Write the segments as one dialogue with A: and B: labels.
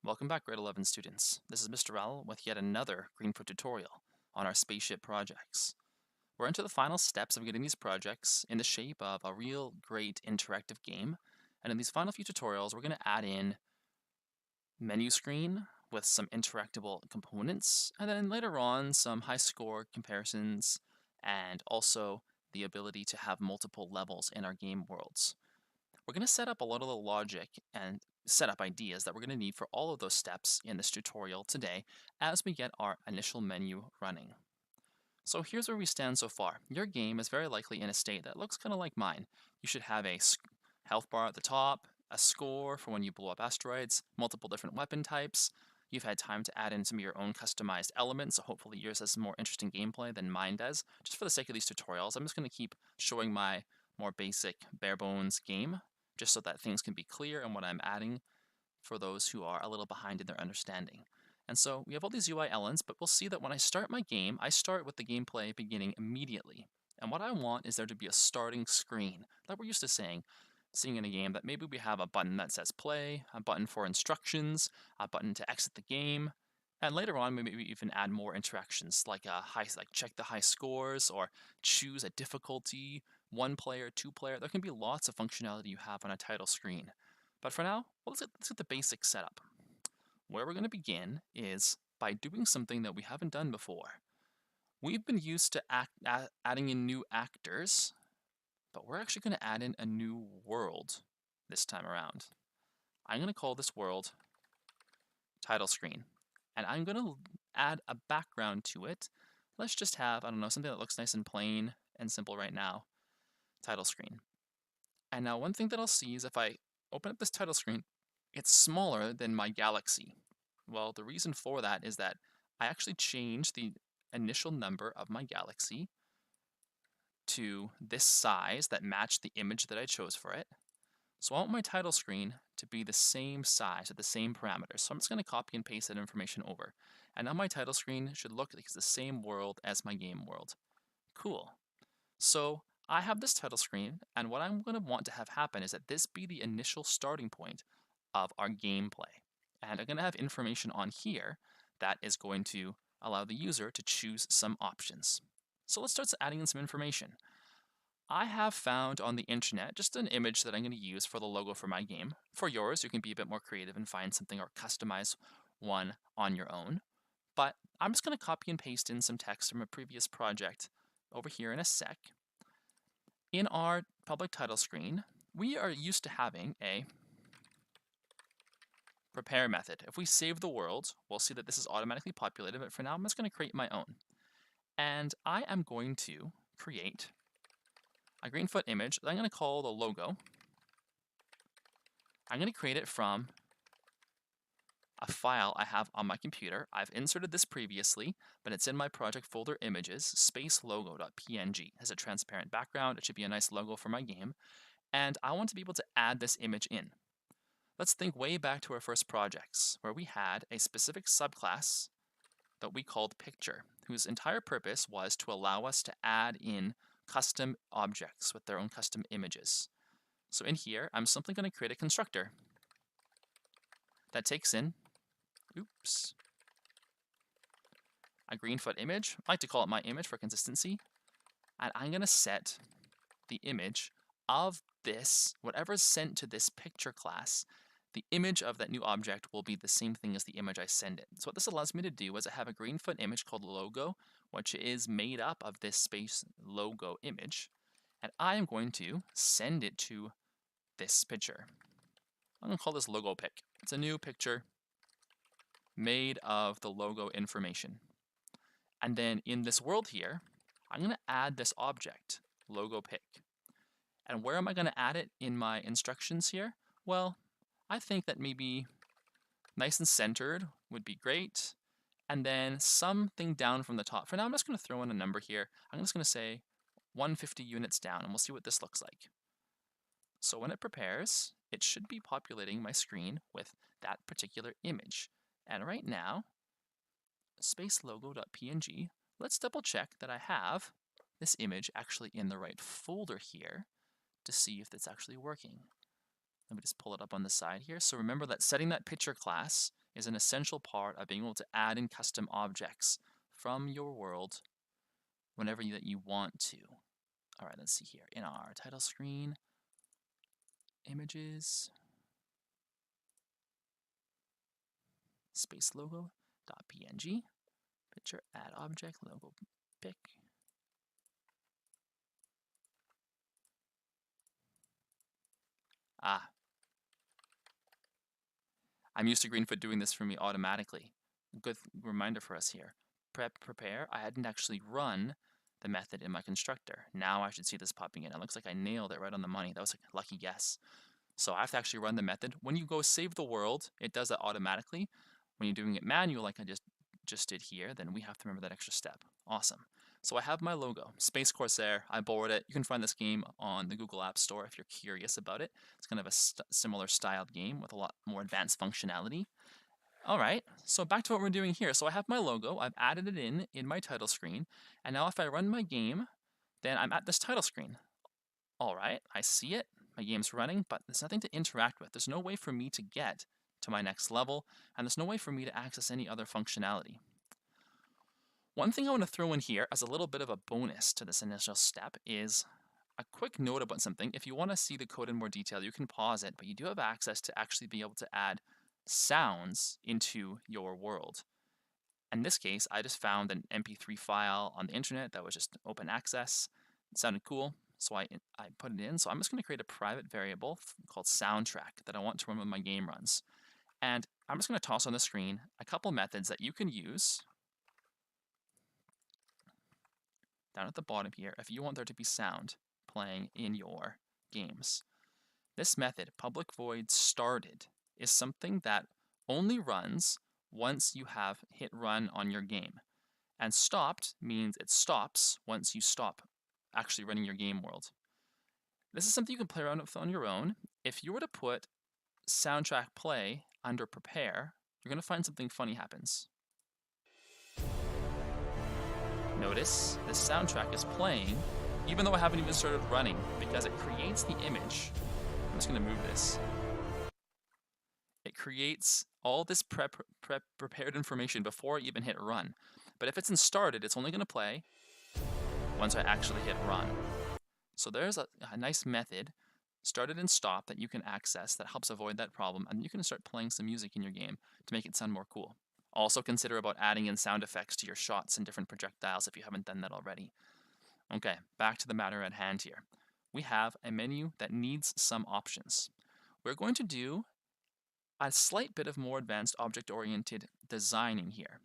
A: Welcome back, grade 11 students. This is Mr. L with yet another Greenfoot tutorial on our Spaceship projects. We're into the final steps of getting these projects in the shape of a real great interactive game. And in these final few tutorials, we're going to add in menu screen with some interactable components, and then later on some high score comparisons, and also the ability to have multiple levels in our game worlds. We're going to set up a lot of the logic and set up ideas that we're going to need for all of those steps in this tutorial today as we get our initial menu running. So here's where we stand so far. Your game is very likely in a state that looks kind of like mine. You should have a health bar at the top, a score for when you blow up asteroids, multiple different weapon types. You've had time to add in some of your own customized elements, so hopefully yours has some more interesting gameplay than mine does. Just for the sake of these tutorials, I'm just going to keep showing my more basic, bare bones game, just so that things can be clear and what I'm adding for those who are a little behind in their understanding. And so we have all these UI elements, but we'll see that when I start my game, I start with the gameplay beginning immediately. And what I want is there to be a starting screen, like we're used to seeing in a game, that maybe we have a button that says play, a button for instructions, a button to exit the game, and later on, maybe we even add more interactions like check the high scores or choose a difficulty, one player, two player. There can be lots of functionality you have on a title screen. But for now, well, let's get the basic setup. Where we're going to begin is by doing something that we haven't done before. We've been used to adding in new actors, but we're actually going to add in a new world this time around. I'm going to call this world title screen, and I'm going to add a background to it. Let's just have, I don't know, something that looks nice and plain and simple right now. Title screen. And now one thing that I'll see is if I open up this title screen, it's smaller than my galaxy. Well, the reason for that is that I actually changed the initial number of my galaxy to this size that matched the image that I chose for it. So I want my title screen to be the same size with the same parameters. So I'm just going to copy and paste that information over. And now my title screen should look like it's the same world as my game world. Cool. So I have this title screen, and what I'm going to want to have happen is that this be the initial starting point of our gameplay. And I'm going to have information on here that is going to allow the user to choose some options. So let's start adding in some information. I have found on the internet just an image that I'm going to use for the logo for my game. For yours, you can be a bit more creative and find something or customize one on your own. But I'm just going to copy and paste in some text from a previous project over here in a sec. In our public title screen, we are used to having a prepare method. If we save the world, we'll see that this is automatically populated, but for now I'm just going to create my own. And I am going to create a Greenfoot image that I'm going to call the logo. I'm going to create it from a file I have on my computer. I've inserted this previously, but it's in my project folder images, spacelogo.png. It has a transparent background. It should be a nice logo for my game. And I want to be able to add this image in. Let's think way back to our first projects, where we had a specific subclass that we called picture, whose entire purpose was to allow us to add in custom objects with their own custom images. So in here, I'm simply going to create a constructor that takes in, a Greenfoot image. I like to call it my image for consistency. And I'm going to set the image of this, whatever's sent to this picture class, the image of that new object will be the same thing as the image I send it. So what this allows me to do is I have a Greenfoot image called logo, which is made up of this space logo image, and I am going to send it to this picture. I'm going to call this logo pic. It's a new picture made of the logo information. And then in this world here, I'm going to add this object, logo pic. And where am I going to add it in my instructions here? Well, I think that maybe nice and centered would be great. And then something down from the top. For now, I'm just going to throw in a number here. I'm just going to say 150 units down, and we'll see what this looks like. So when it prepares, it should be populating my screen with that particular image. And right now, spacelogo.png, let's double check that I have this image actually in the right folder here to see if it's actually working. Let me just pull it up on the side here. So remember that setting that picture class is an essential part of being able to add in custom objects from your world whenever that you want to. All right, let's see here. In our title screen, images, space logo.png, picture, add object, logo pic. Ah, I'm used to Greenfoot doing this for me automatically. Good reminder for us here. Prepare, I hadn't actually run the method in my constructor. Now I should see this popping in. It looks like I nailed it right on the money. That was a lucky guess. So I have to actually run the method. When you go save the world, it does that automatically. When you're doing it manual like I just did here, then we have to remember that extra step. Awesome. So I have my logo, Space Corsair. I borrowed it. You can find this game on the Google App Store if you're curious about it. It's kind of a similar styled game with a lot more advanced functionality. All right, so back to what we're doing here. So I have my logo. I've added it in my title screen. And now if I run my game, then I'm at this title screen. All right, I see it. My game's running, but there's nothing to interact with. There's no way for me to get to my next level, and there's no way for me to access any other functionality. One thing I want to throw in here as a little bit of a bonus to this initial step is a quick note about something. If you want to see the code in more detail, you can pause it, but you do have access to actually be able to add sounds into your world. In this case, I just found an MP3 file on the internet that was just open access. It sounded cool, so I put it in. So I'm just going to create a private variable called soundtrack that I want to run when my game runs. And I'm just going to toss on the screen a couple methods that you can use down at the bottom here if you want there to be sound playing in your games. This method, public void started, is something that only runs once you have hit run on your game. And stopped means it stops once you stop actually running your game world. This is something you can play around with on your own. If you were to put soundtrack play under prepare, you're going to find something funny happens. Notice the soundtrack is playing even though I haven't even started running because it creates the image. I'm just going to move this. It creates all this prepared information before I even hit run. But if it's in started, it's only going to play once I actually hit run. So there's a nice method, started and stop, that you can access that helps avoid that problem, and you can start playing some music in your game to make it sound more cool. Also consider about adding in sound effects to your shots and different projectiles if you haven't done that already. Okay, back to the matter at hand here. We have a menu that needs some options. We're going to do a slight bit of more advanced object-oriented designing here.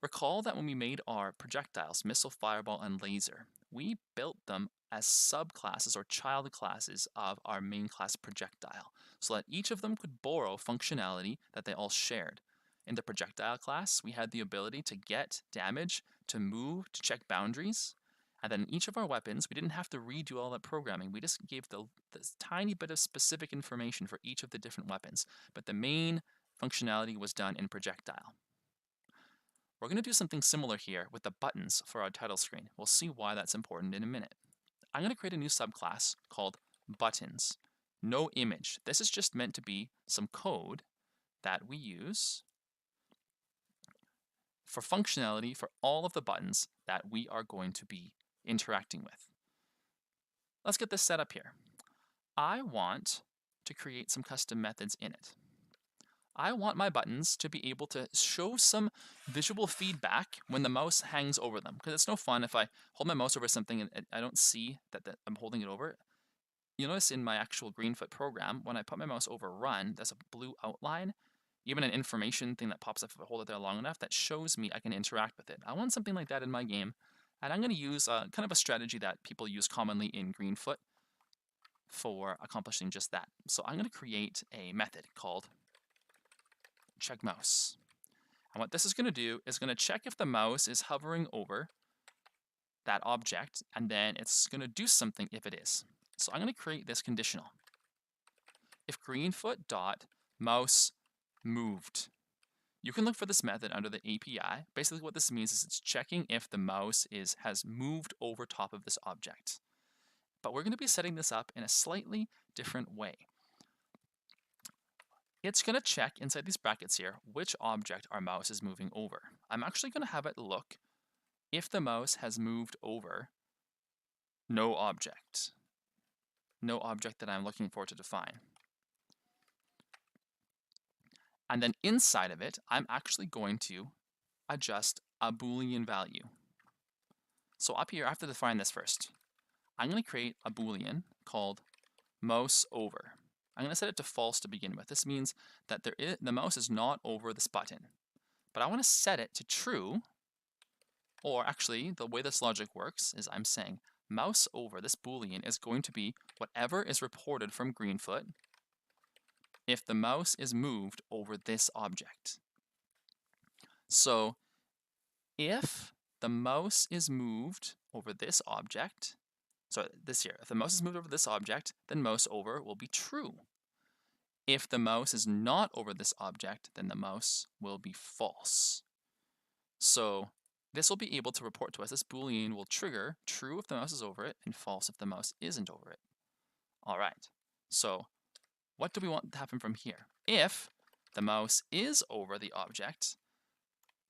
A: Recall that when we made our projectiles, missile, fireball, and laser, we built them as subclasses or child classes of our main class projectile, so that each of them could borrow functionality that they all shared. In the projectile class, we had the ability to get damage, to move, to check boundaries, and then in each of our weapons, we didn't have to redo all that programming. We just gave the tiny bit of specific information for each of the different weapons, but the main functionality was done in projectile. We're going to do something similar here with the buttons for our title screen. We'll see why that's important in a minute. I'm going to create a new subclass called buttons. No image. This is just meant to be some code that we use for functionality for all of the buttons that we are going to be interacting with. Let's get this set up here. I want to create some custom methods in it. I want my buttons to be able to show some visual feedback when the mouse hangs over them, because it's no fun if I hold my mouse over something and I don't see that I'm holding it over. You'll notice in my actual Greenfoot program, when I put my mouse over run, there's a blue outline, even an information thing that pops up if I hold it there long enough that shows me I can interact with it. I want something like that in my game, and I'm going to use kind of a strategy that people use commonly in Greenfoot for accomplishing just that. So I'm going to create a method called check mouse. And what this is going to do is going to check if the mouse is hovering over that object, and then it's going to do something if it is. So I'm going to create this conditional. If Greenfoot dot mouse moved. You can look for this method under the API. Basically what this means is it's checking if the mouse has moved over top of this object. But we're going to be setting this up in a slightly different way. it's going to check inside these brackets here which object our mouse is moving over. I'm actually going to have it look if the mouse has moved over no object that I'm looking for to define. And then inside of it, I'm actually going to adjust a Boolean value. So up here, I have to define this first. I'm going to create a Boolean called mouse over. I'm going to set it to false to begin with. This means that the mouse is not over this button. But I want to set it to true, or actually, the way this logic works is I'm saying mouse over, this Boolean, is going to be whatever is reported from Greenfoot if the mouse is moved over this object. So if the mouse is moved over this object, so this here, if the mouse is moved over this object, then mouse over will be true. If the mouse is not over this object, then the mouse will be false. So this will be able to report to us, this Boolean will trigger true if the mouse is over it and false if the mouse isn't over it. All right, so what do we want to happen from here? If the mouse is over the object,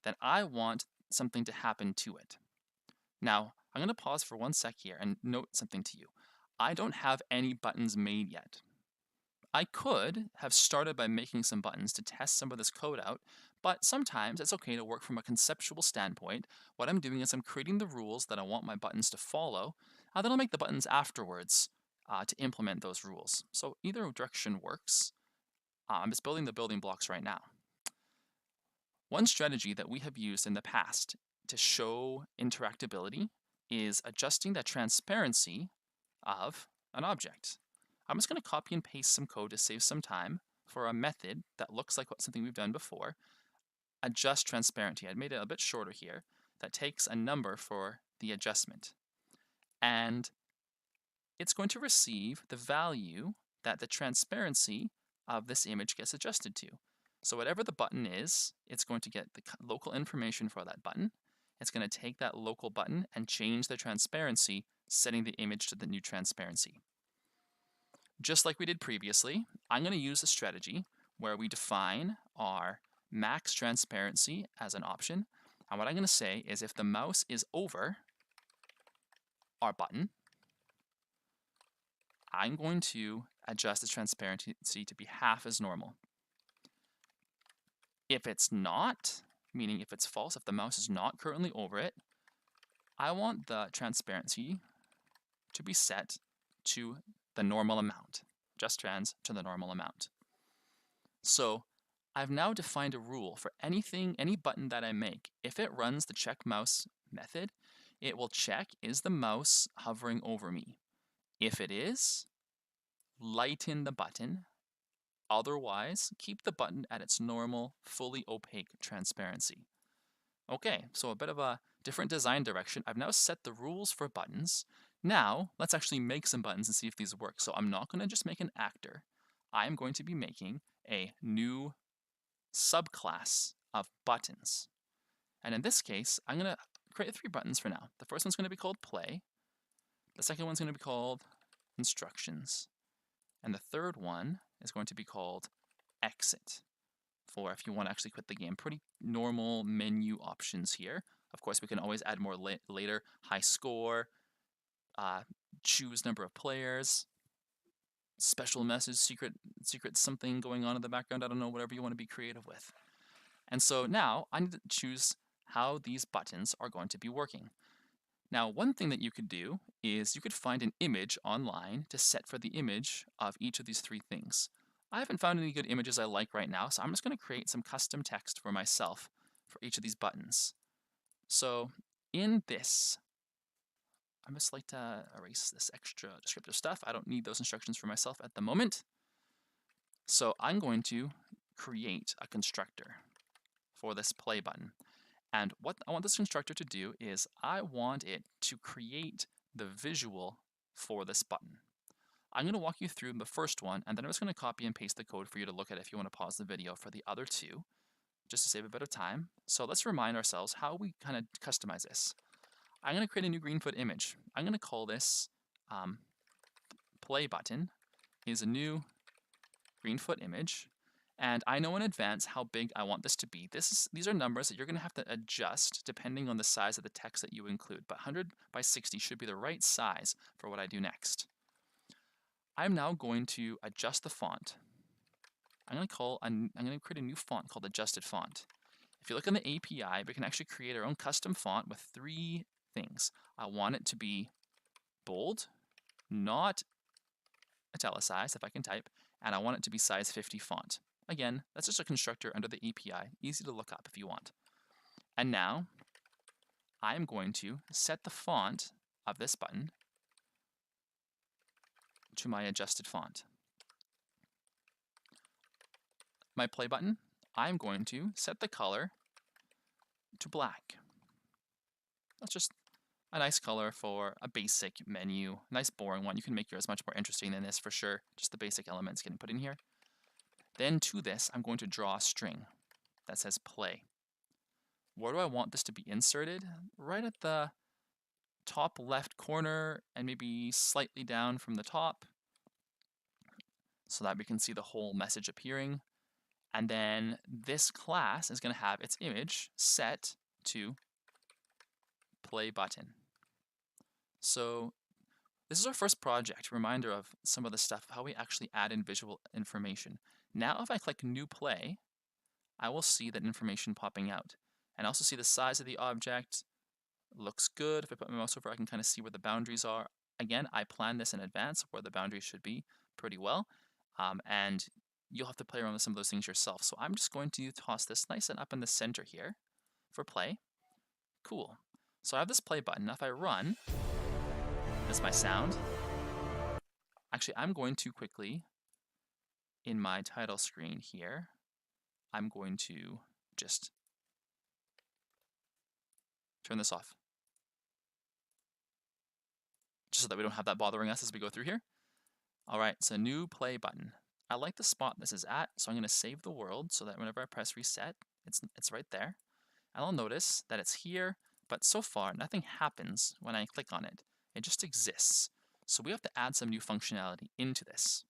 A: then I want something to happen to it. Now, I'm going to pause for 1 sec here and note something to you. I don't have any buttons made yet. I could have started by making some buttons to test some of this code out, but sometimes it's okay to work from a conceptual standpoint. What I'm doing is I'm creating the rules that I want my buttons to follow, then I'll make the buttons afterwards to implement those rules. So either direction works. I'm just building the building blocks right now. One strategy that we have used in the past to show interactability is adjusting the transparency of an object. I'm just going to copy and paste some code to save some time for a method that looks like something we've done before. Adjust transparency. I made it a bit shorter here. That takes a number for the adjustment. And it's going to receive the value that the transparency of this image gets adjusted to. So whatever the button is, it's going to get the local information for that button. It's going to take that local button and change the transparency, setting the image to the new transparency. Just like we did previously, I'm going to use a strategy where we define our max transparency as an option. And what I'm going to say is if the mouse is over our button, I'm going to adjust the transparency to be half as normal. If it's not, meaning if it's false, if the mouse is not currently over it, I want the transparency to be set to the normal amount, just trans to the normal amount. So I've now defined a rule for any button that I make. If it runs the check mouse method, it will check, is the mouse hovering over me? If it is, lighten the button. Otherwise, keep the button at its normal, fully opaque transparency. Okay, so a bit of a different design direction. I've now set the rules for buttons. Now, let's actually make some buttons and see if these work. So I'm not going to just make an actor. I'm going to be making a new subclass of buttons. And in this case, I'm going to create 3 buttons for now. The first one's going to be called play. The second one's going to be called instructions. And the third one is going to be called exit, for if you want to actually quit the game. Pretty normal menu options here. Of course, we can always add more later. High score, choose number of players, special message, secret something going on in the background. I don't know, whatever you want to be creative with. And so now I need to choose how these buttons are going to be working. Now, one thing that you could do is you could find an image online to set for the image of each of these 3 things. I haven't found any good images I like right now, so I'm just going to create some custom text for myself for each of these buttons. So in this, I just like to erase this extra descriptive stuff. I don't need those instructions for myself at the moment. So I'm going to create a constructor for this play button. And what I want this constructor to do is I want it to create the visual for this button. I'm going to walk you through the first one, and then I'm just going to copy and paste the code for you to look at if you want to pause the video for the other 2, just to save a bit of time. So let's remind ourselves how we kind of customize this. I'm going to create a new Greenfoot image. I'm going to call this play button is a new Greenfoot image. And I know in advance how big I want this to be. These are numbers that you're going to have to adjust depending on the size of the text that you include. But 100 by 60 should be the right size for what I do next. I'm now going to adjust the font. I'm going to create a new font called Adjusted Font. If you look in the API, we can actually create our own custom font with 3 things. I want it to be bold, not italicized if I can type, and I want it to be size 50 font. Again, that's just a constructor under the API, easy to look up if you want. And now, I'm going to set the font of this button to my adjusted font. My play button, I'm going to set the color to black. That's just a nice color for a basic menu, nice boring one. You can make yours much more interesting than this for sure, just the basic elements getting put in here. Then to this, I'm going to draw a string that says play. Where do I want this to be inserted? Right at the top left corner and maybe slightly down from the top so that we can see the whole message appearing. And then this class is going to have its image set to play button. So this is our first project, reminder of some of the stuff, how we actually add in visual information. Now if I click New Play, I will see that information popping out. And also see the size of the object. Looks good. If I put my mouse over, I can kind of see where the boundaries are. Again, I planned this in advance, where the boundaries should be pretty well. And you'll have to play around with some of those things yourself. So I'm just going to toss this nice and up in the center here for play. Cool. So I have this play button. Now if I run, that's my sound. Actually, I'm going to quickly, in my title screen here, I'm going to just turn this off. Just so that we don't have that bothering us as we go through here. All right, so new play button. I like the spot this is at, so I'm going to save the world so that whenever I press reset, it's right there. And I'll notice that it's here, but so far nothing happens when I click on it. It just exists. So we have to add some new functionality into this.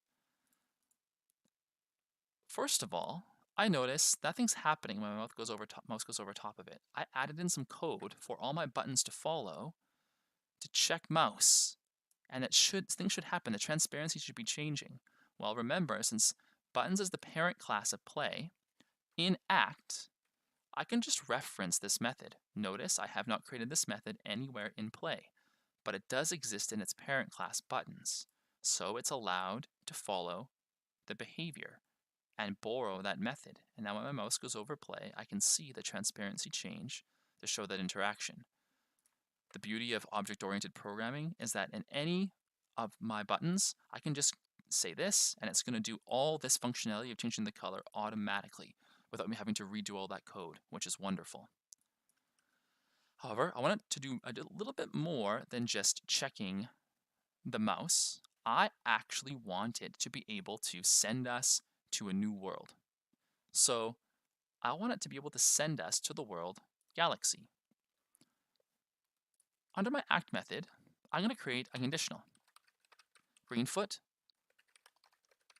A: First of all, I notice nothing's happening when my mouse goes over top of it. I added in some code for all my buttons to follow to check mouse. And things should happen. The transparency should be changing. Well, remember, since buttons is the parent class of play, in act, I can just reference this method. Notice I have not created this method anywhere in play, but it does exist in its parent class buttons. So it's allowed to follow the behavior and borrow that method. And now when my mouse goes over play, I can see the transparency change to show that interaction. The beauty of object-oriented programming is that in any of my buttons, I can just say this, and it's going to do all this functionality of changing the color automatically without me having to redo all that code, which is wonderful. However, I want it to do a little bit more than just checking the mouse. I actually want it to be able to send us to a new world. So I want it to be able to send us to the world Galaxy. Under my act method, I'm going to create a conditional. Greenfoot,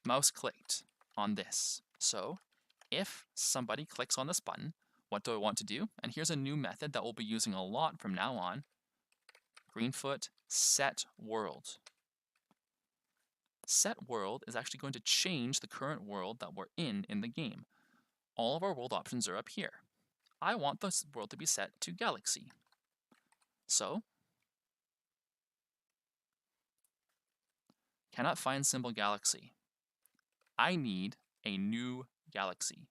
A: mouse clicked on this. So if somebody clicks on this button, what do I want to do? And here's a new method that we'll be using a lot from now on. Greenfoot set world. Set world is actually going to change the current world that we're in the game. All of our world options are up here. I want this world to be set to Galaxy. So, cannot find symbol Galaxy. I need a new galaxy.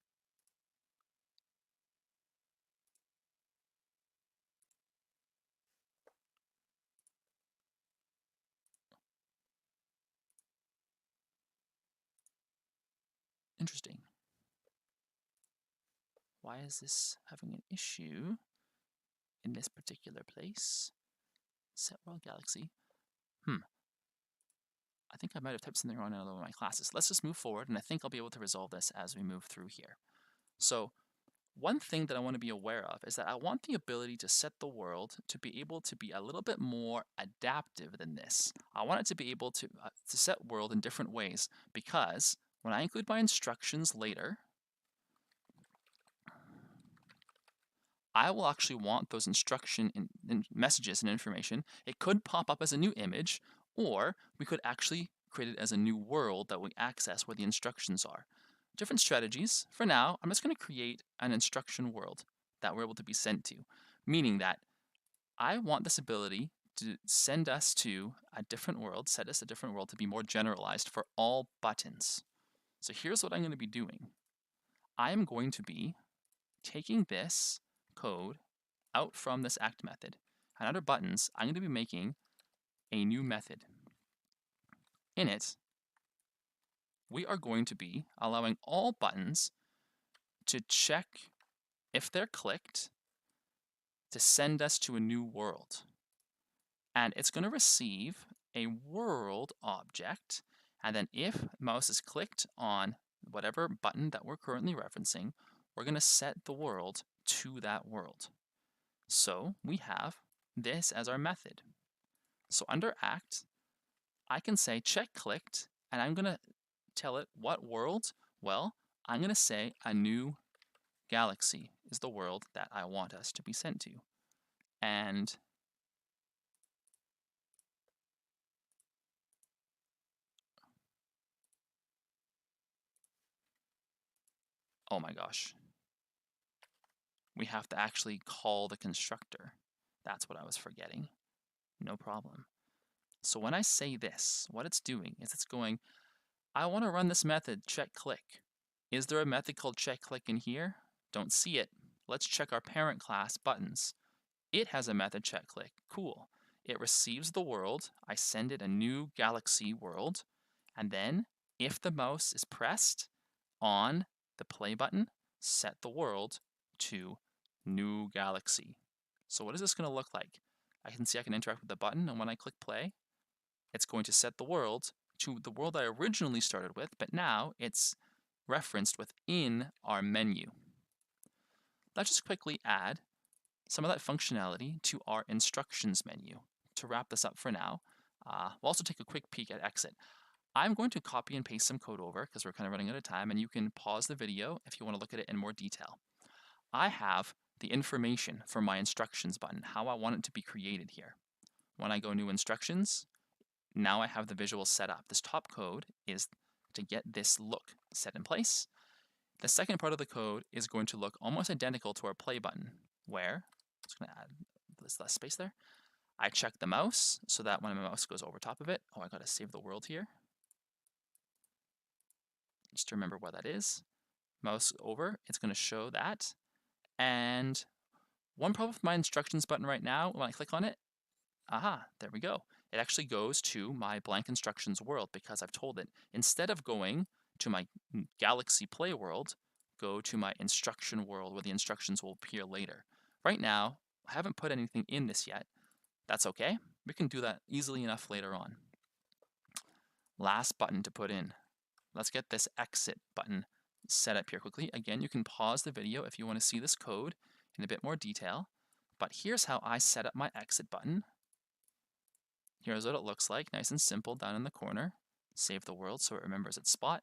A: Interesting. Why is this having an issue in this particular place? Set world galaxy. I think I might have typed something wrong in another one of my classes. Let's just move forward, and I think I'll be able to resolve this as we move through here. So one thing that I want to be aware of is that I want the ability to set the world to be able to be a little bit more adaptive than this. I want it to be able to set world in different ways, because when I include my instructions later, I will actually want those instruction messages and information. It could pop up as a new image, or we could actually create it as a new world that we access where the instructions are. Different strategies. For now, I'm just going to create an instruction world that we're able to be sent to, meaning that I want this ability to send us to a different world, set us a different world to be more generalized for all buttons. So here's what I'm going to be doing. I am going to be taking this code out from this act method, and under buttons, I'm going to be making a new method. In it, we are going to be allowing all buttons to check if they're clicked to send us to a new world. And it's going to receive a world object, and then if mouse is clicked on whatever button that we're currently referencing, we're going to set the world to that world. So we have this as our method. So under act, I can say check clicked, and I'm going to tell it what world. Well, I'm going to say a new galaxy is the world that I want us to be sent to. And oh my gosh, we have to actually call the constructor. That's what I was forgetting. No problem. So when I say this, what it's doing is it's going, I want to run this method check click. Is there a method called check click in here? Don't see it. Let's check our parent class buttons. It has a method check click. Cool. It receives the world. I send it a new galaxy world. And then if the mouse is pressed on the play button, set the world to new galaxy. So what is this going to look like? I can see I can interact with the button, and when I click play, it's going to set the world to the world I originally started with, but now it's referenced within our menu. Let's just quickly add some of that functionality to our instructions menu. To wrap this up for now, we'll also take a quick peek at exit. I'm going to copy and paste some code over because we're kind of running out of time, and you can pause the video if you want to look at it in more detail. I have the information for my instructions button, how I want it to be created here. When I go new instructions, now I have the visual set up. This top code is to get this look set in place. The second part of the code is going to look almost identical to our play button, where, I'm just going to add this less space there. I check the mouse so that when my mouse goes over top of it, oh, I got to save the world here. Just to remember what that is. Mouse over, it's going to show that. And one problem with my instructions button right now, when I click on it, aha, there we go. It actually goes to my blank instructions world because I've told it, instead of going to my galaxy play world, go to my instruction world where the instructions will appear later. Right now, I haven't put anything in this yet. That's okay. We can do that easily enough later on. Last button to put in. Let's get this exit button set up here quickly. Again, you can pause the video if you want to see this code in a bit more detail. But here's how I set up my exit button. Here's what it looks like, nice and simple down in the corner. Save the world so it remembers its spot.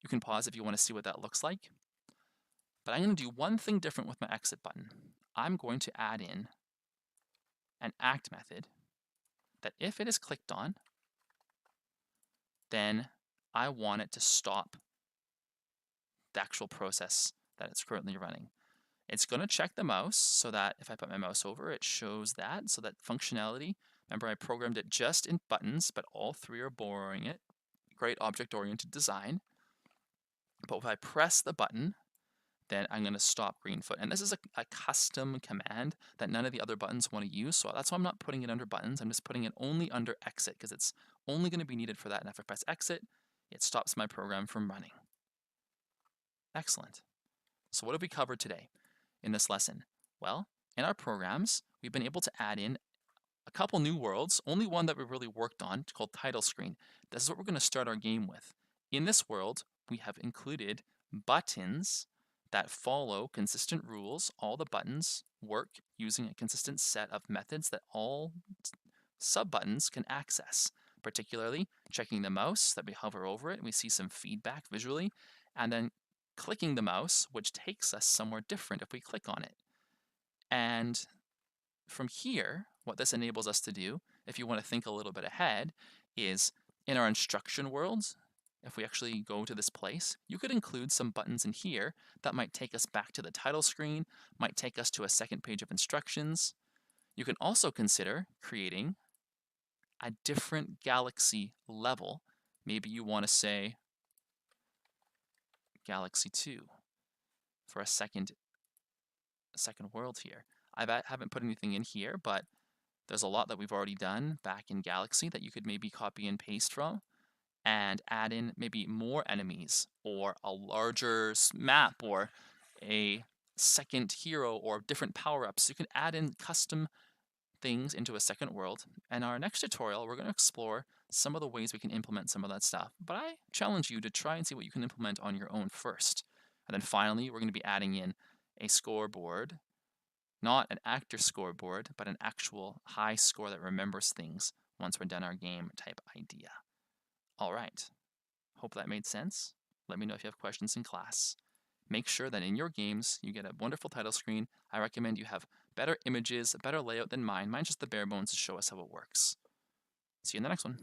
A: You can pause if you want to see what that looks like. But I'm going to do one thing different with my exit button. I'm going to add in an act method that if it is clicked on, then I want it to stop the actual process that it's currently running. It's going to check the mouse so that if I put my mouse over, it shows that. So that functionality, remember I programmed it just in buttons, but all three are borrowing it. Great object-oriented design. But if I press the button, then I'm going to stop Greenfoot. And this is a custom command that none of the other buttons want to use. So that's why I'm not putting it under buttons. I'm just putting it only under exit because it's only going to be needed for that. And if I press exit, it stops my program from running. Excellent. So what have we covered today in this lesson? Well, in our programs, we've been able to add in a couple new worlds, only one that we really worked on called title screen. This is what we're going to start our game with. In this world, we have included buttons that follow consistent rules. All the buttons work using a consistent set of methods that all sub-buttons can access, particularly checking the mouse that we hover over it. We see some feedback visually, and then clicking the mouse, which takes us somewhere different if we click on it. And from here, what this enables us to do, if you want to think a little bit ahead, is in our instruction worlds, if we actually go to this place, you could include some buttons in here that might take us back to the title screen, might take us to a second page of instructions. You can also consider creating a different galaxy level. Maybe you want to say Galaxy 2 for a second world here. Haven't put anything in here, but there's a lot that we've already done back in Galaxy that you could maybe copy and paste from and add in maybe more enemies or a larger map or a second hero or different power-ups. You can add in custom things into a second world. And our next tutorial, we're going to explore some of the ways we can implement some of that stuff. But I challenge you to try and see what you can implement on your own first. And then finally, we're going to be adding in a scoreboard, not an actor scoreboard, but an actual high score that remembers things once we're done our game type idea. All right. Hope that made sense. Let me know if you have questions in class. Make sure that in your games you get a wonderful title screen. I recommend you have better images, a better layout than mine. Mine's just the bare bones to show us how it works. See you in the next one.